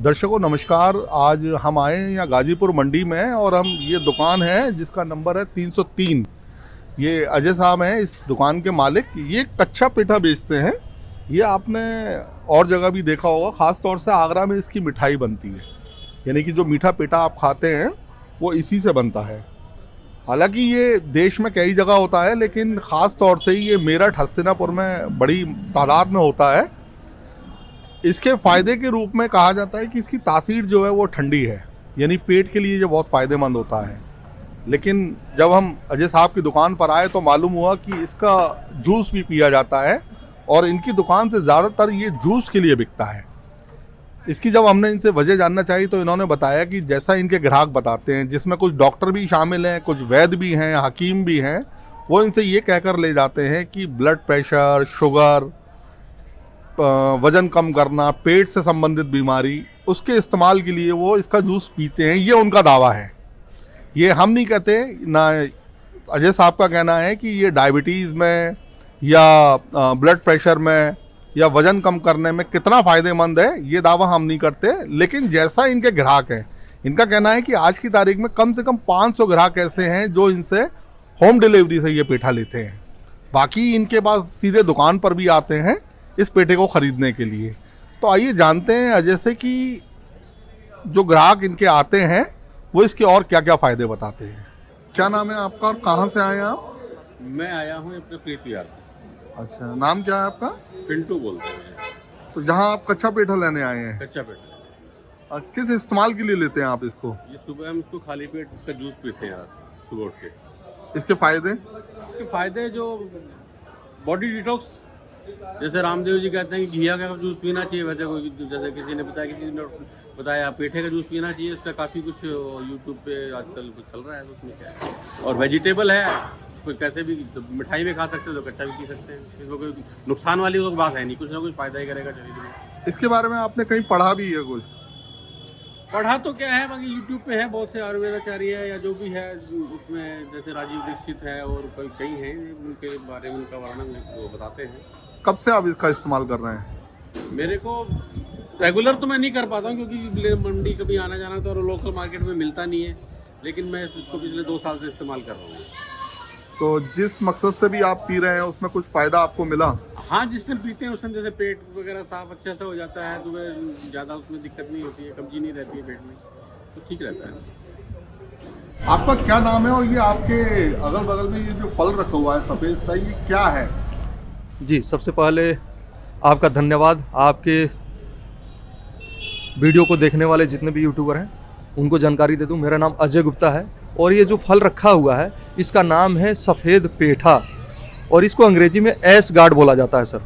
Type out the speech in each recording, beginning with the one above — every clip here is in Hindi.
दर्शकों नमस्कार। आज हम आए हैं यहाँ गाजीपुर मंडी में और हम ये दुकान है जिसका नंबर है 303। ये अजय साहब हैं इस दुकान के मालिक। ये कच्चा पेठा बेचते हैं। ये आपने और जगह भी देखा होगा, ख़ास तौर से आगरा में इसकी मिठाई बनती है, यानी कि जो मीठा पेठा आप खाते हैं वो इसी से बनता है। हालांकि ये देश में कई जगह होता है, लेकिन ख़ास तौर से ये मेरठ हस्तिनापुर में बड़ी तादाद में होता है। इसके फ़ायदे के रूप में कहा जाता है कि इसकी तासीर जो है वो ठंडी है, यानी पेट के लिए ये बहुत फ़ायदेमंद होता है। लेकिन जब हम अजय साहब की दुकान पर आए तो मालूम हुआ कि इसका जूस भी पिया जाता है और इनकी दुकान से ज़्यादातर ये जूस के लिए बिकता है। इसकी जब हमने इनसे वजह जानना चाहिए तो इन्होंने बताया कि जैसा इनके ग्राहक बताते हैं, जिसमें कुछ डॉक्टर भी शामिल हैं, कुछ वैद्य भी हैं, हकीम भी हैं, वो इनसे ये कहकर ले जाते हैं कि ब्लड प्रेशर, शुगर, वज़न कम करना, पेट से संबंधित बीमारी, उसके इस्तेमाल के लिए वो इसका जूस पीते हैं। ये उनका दावा है, ये हम नहीं कहते ना। अजय साहब का कहना है कि ये डायबिटीज़ में या ब्लड प्रेशर में या वज़न कम करने में कितना फ़ायदेमंद है, ये दावा हम नहीं करते। लेकिन जैसा इनके ग्राहक हैं, इनका कहना है कि आज की तारीख में कम से कम 500 ग्राहक ऐसे हैं जो इनसे होम डिलीवरी से ये पेठा लेते हैं। बाकी इनके पास सीधे दुकान पर भी आते हैं इस पेठे को ख़रीदने के लिए। तो आइए जानते हैं अजय से कि जो ग्राहक इनके आते हैं वो इसके और क्या क्या फ़ायदे बताते हैं। क्या नाम है आपका और कहाँ से आए हैं आप? मैं आया हूँ अपने प्रीति यार। अच्छा, नाम क्या है आपका? पिंटू बोलते हैं। तो यहाँ आप कच्चा पेठा लेने आए हैं? कच्चा पेठा। किस इस्तेमाल के लिए लेते हैं आप इसको? ये सुबह हम इसको खाली पेट इसका जूस पीते हैं यार, सुबह उठ के। इसके फ़ायदे? इसके फ़ायदे जो बॉडी डिटॉक्स, जैसे रामदेव जी कहते हैं कि घिया का जूस पीना चाहिए, वैसे कोई जैसे किसी ने बताया, किसी ने बताया पेठे का जूस पीना चाहिए। इसका काफ़ी कुछ यूट्यूब पे आजकल कुछ चल रहा है, उसमें क्या है। और वेजिटेबल है, कोई कैसे भी मिठाई में खा सकते हो तो कच्चा भी पी सकते हैं। इसमें कोई नुकसान वाली कोई बात है नहीं, कुछ ना कुछ फ़ायदा ही करेगा शरीर में। इसके बारे में आपने कहीं पढ़ा भी है कुछ? पढ़ा तो क्या है, बाकी यूट्यूब पे है बहुत से आयुर्वेदाचार्य है या जो भी है, उसमें जैसे राजीव दीक्षित है और कई हैं, उनके बारे में उनका वर्णन वो बताते हैं। कब से आप इसका इस्तेमाल कर रहे हैं? मेरे को रेगुलर तो मैं नहीं कर पाता हूँ क्योंकि मंडी कभी आना जाना तो और लोकल मार्केट में मिलता नहीं है, लेकिन मैं इसको पिछले 2 साल से इस्तेमाल कर रहा हूँ। तो जिस मकसद से भी आप पी रहे हैं उसमें कुछ फ़ायदा आपको मिला? हाँ, जिस टाइम पीते हैं उस टाइम जैसे पेट वगैरह साफ अच्छे से हो जाता है, तो वह ज़्यादा उसमें दिक्कत नहीं होती है, कब्जी नहीं रहती है पेट में, तो ठीक रहता है। आपका क्या नाम है और ये आपके अगल बगल में ये जो फल रखा हुआ है सफ़ेद सा, ये क्या है? जी, सबसे पहले आपका धन्यवाद। आपके वीडियो को देखने वाले जितने भी यूट्यूबर हैं उनको जानकारी दे दूं, मेरा नाम अजय गुप्ता है और ये जो फल रखा हुआ है इसका नाम है सफ़ेद पेठा और इसको अंग्रेजी में एस गार्ड बोला जाता है। सर,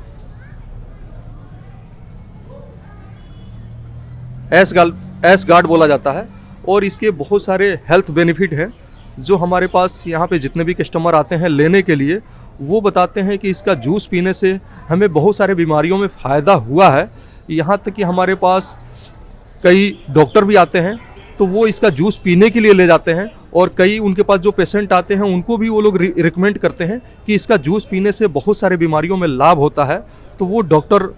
एस गार्ड बोला जाता है और इसके बहुत सारे हेल्थ बेनिफिट हैं जो हमारे पास यहाँ पे जितने भी कस्टमर आते हैं लेने के लिए वो बताते हैं कि इसका जूस पीने से हमें बहुत सारे बीमारियों में फ़ायदा हुआ है। यहाँ तक कि हमारे पास कई डॉक्टर भी आते हैं तो वो इसका जूस पीने के लिए ले जाते हैं और कई उनके पास जो पेशेंट आते हैं उनको भी वो लोग रिकमेंड करते हैं कि इसका जूस पीने से बहुत सारे बीमारियों में लाभ होता है। तो वो डॉक्टर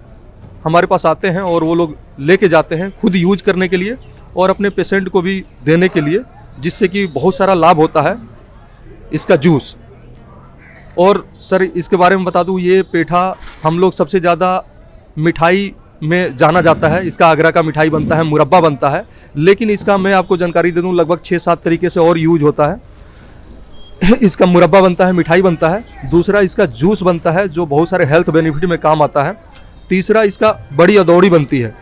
हमारे पास आते हैं और वो लोग लेके जाते हैं खुद यूज करने के लिए और अपने पेशेंट को भी देने के लिए, जिससे कि बहुत सारा लाभ होता है इसका जूस। और सर इसके बारे में बता दूं, ये पेठा हम लोग सबसे ज़्यादा मिठाई में जाना जाता है। इसका आगरा का मिठाई बनता है, मुरब्बा बनता है, लेकिन इसका मैं आपको जानकारी दे दूं लगभग 6-7 तरीके से और यूज होता है। इसका मुरब्बा बनता है, मिठाई बनता है। दूसरा इसका जूस बनता है जो बहुत सारे हेल्थ बेनिफिट में काम आता है। तीसरा इसका बड़ी अदौड़ी बनती है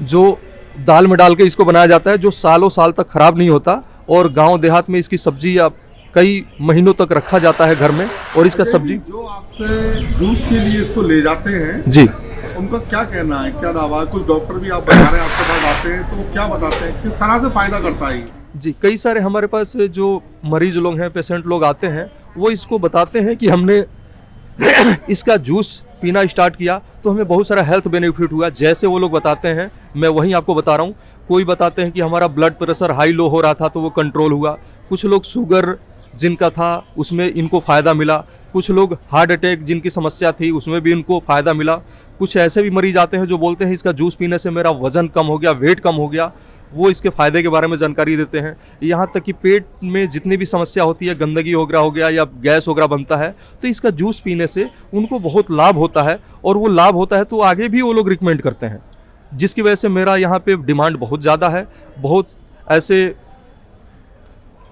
जो दाल में डाल के इसको बनाया जाता है, जो सालों साल तक ख़राब नहीं होता और गाँव देहात में इसकी सब्जी या कई महीनों तक रखा जाता है घर में। और इसका सब्जी जो आपसे जूस के लिए इसको ले जाते हैं जी, उनका क्या कहना है, क्या दावा है? कुछ डॉक्टर भी आप बता रहे हैं आपके पास आते हैं तो क्या बताते हैं, किस तरह से फ़ायदा करता है? जी, कई सारे हमारे पास जो मरीज लोग हैं, पेशेंट लोग आते हैं, वो इसको बताते हैं कि हमने इसका जूस पीना स्टार्ट किया तो हमें बहुत सारा हेल्थ बेनिफिट हुआ। जैसे वो लोग बताते हैं मैं वहीं आपको बता रहा हूँ। कोई बताते हैं कि हमारा ब्लड प्रेशर हाई लो हो रहा था तो वो कंट्रोल हुआ। कुछ लोग शुगर जिनका था उसमें इनको फ़ायदा मिला। कुछ लोग हार्ट अटैक जिनकी समस्या थी उसमें भी उनको फ़ायदा मिला। कुछ ऐसे भी मरीज आते हैं जो बोलते हैं इसका जूस पीने से मेरा वज़न कम हो गया, वेट कम हो गया, वो इसके फ़ायदे के बारे में जानकारी देते हैं। यहाँ तक कि पेट में जितनी भी समस्या होती है, गंदगी वगैरह हो गया या गैस वगैरह बनता है, तो इसका जूस पीने से उनको बहुत लाभ होता है, और वो लाभ होता है तो आगे भी वो लोग रिकमेंड करते हैं, जिसकी वजह से मेरा यहाँ पे डिमांड बहुत ज़्यादा है। बहुत ऐसे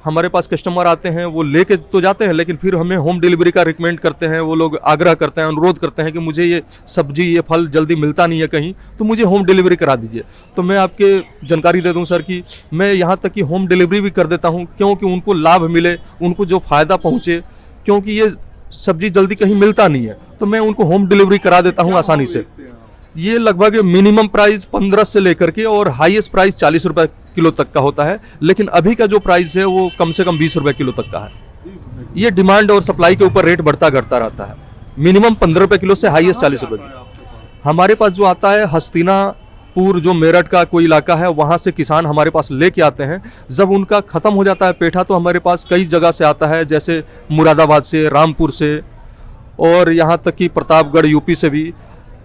हमारे पास कस्टमर आते हैं, वो लेके तो जाते हैं लेकिन फिर हमें होम डिलीवरी का रिकमेंड करते हैं। वो लोग आग्रह करते हैं, अनुरोध करते हैं कि मुझे ये सब्जी, ये फल जल्दी मिलता नहीं है कहीं, तो मुझे होम डिलीवरी करा दीजिए। तो मैं आपके जानकारी दे दूं सर कि मैं यहाँ तक कि होम डिलीवरी भी कर देता हूँ, क्योंकि उनको लाभ मिले, उनको जो फ़ायदा पहुँचे, क्योंकि ये सब्जी जल्दी कहीं मिलता नहीं है, तो मैं उनको होम डिलीवरी करा देता हूँ आसानी से। ये लगभग मिनिमम प्राइस 15 से लेकर के और हाईएस्ट प्राइस 40 रुपये किलो तक का होता है, लेकिन अभी का जो प्राइस है वो कम से कम 20 रुपये किलो तक का है। ये डिमांड और सप्लाई के ऊपर रेट बढ़ता घटता रहता है। मिनिमम 15 रुपये किलो से हाईएस्ट 40 रुपये। हमारे पास जो आता है हस्तिनापुर, जो मेरठ का कोई इलाका है, वहाँ से किसान हमारे पास लेके आते हैं। जब उनका ख़त्म हो जाता है पेठा तो हमारे पास कई जगह से आता है, जैसे मुरादाबाद से, रामपुर से, और यहाँ तक कि प्रतापगढ़ यूपी से भी,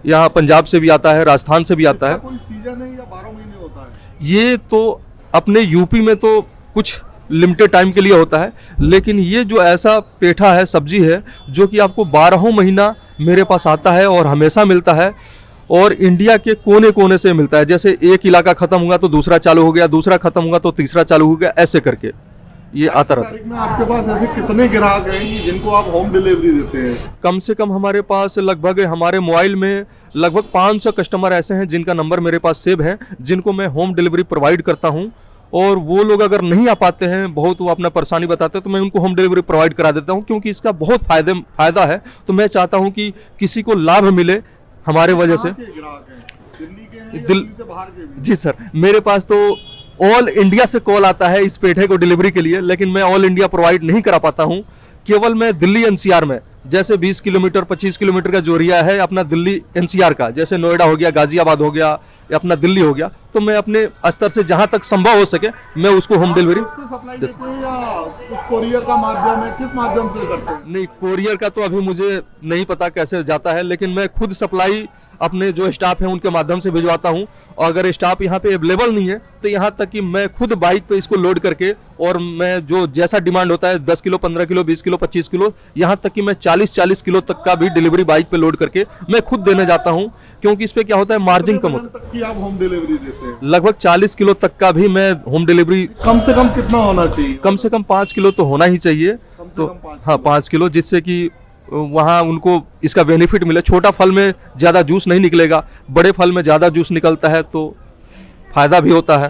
यहाँ पंजाब से भी आता है, राजस्थान से भी आता है। कोई सीजन है या 12 महीने होता है? ये तो अपने यूपी में तो कुछ लिमिटेड टाइम के लिए होता है, लेकिन ये जो ऐसा पेठा है, सब्जी है, जो कि आपको 12 महीना मेरे पास आता है और हमेशा मिलता है, और इंडिया के कोने कोने से मिलता है। जैसे एक इलाका ख़त्म हुआ तो दूसरा चालू हो गया, दूसरा ख़त्म हुआ तो तीसरा चालू हो गया, ऐसे करके ये आता रहता है। में आपके पास ऐसे कितने ग्राहक हैं जिनको आप होम डिलीवरी देते हैं? कम से कम हमारे पास लगभग, हमारे मोबाइल में लगभग 500 कस्टमर ऐसे हैं जिनका नंबर मेरे पास सेव है, जिनको मैं होम डिलीवरी प्रोवाइड करता हूं। और वो लोग अगर नहीं आ पाते हैं, बहुत वो अपना परेशानी बताते हैं, तो मैं उनको होम डिलीवरी प्रोवाइड करा देता हूं, क्योंकि इसका बहुत फ़ायदा है। तो मैं चाहता हूं कि किसी को लाभ मिले हमारे वजह से। दिल्ली के हैं या दिल- दिल्ली से बाहर के भी? जी सर, मेरे पास तो ऑल इंडिया से कॉल आता है इस पेठे को डिलीवरी के लिए, लेकिन मैं ऑल इंडिया प्रोवाइड नहीं करा पाता हूं। केवल मैं दिल्ली एनसीआर में, जैसे 20 किलोमीटर 25 किलोमीटर का जो एरिया है अपना दिल्ली एनसीआर का, जैसे नोएडा हो गया, गाजियाबाद हो गया, या अपना दिल्ली हो गया, तो मैं अपने स्तर से जहां तक संभव हो सके मैं उसको होम डिलीवरी। सप्लाई देते हैं या कुछ कोरियर का माध्यम है? किस माध्यम से करते हैं? नहीं, कोरियर का तो अभी मुझे नहीं पता कैसे जाता है, लेकिन मैं खुद सप्लाई अपने जो स्टाफ है उनके माध्यम से भिजवाता हूं। और अगर स्टाफ यहाँ पे अवेलेबल नहीं है तो यहाँ तक कि मैं खुद बाइक पे इसको लोड करके, और मैं जो जैसा डिमांड होता है 10 किलो, 15 किलो, 20 किलो, 25 किलो, यहाँ तक कि मैं 40 किलो तक का भी डिलीवरी बाइक पे लोड करके मैं खुद देने जाता हूँ, क्योंकि इस पे क्या होता है, मार्जिन कम होता है। तक की आप होम डिलीवरी देते हैं? लगभग 40 किलो तक का भी मैं होम डिलीवरी। कम से कम कितना होना चाहिए? कम से कम 5 किलो तो होना ही चाहिए। तो कम 5 हाँ, 5 किलो, जिससे कि वहाँ उनको इसका बेनिफिट मिले। छोटा फल में ज़्यादा जूस नहीं निकलेगा, बड़े फल में ज़्यादा जूस निकलता है, तो फ़ायदा भी होता है।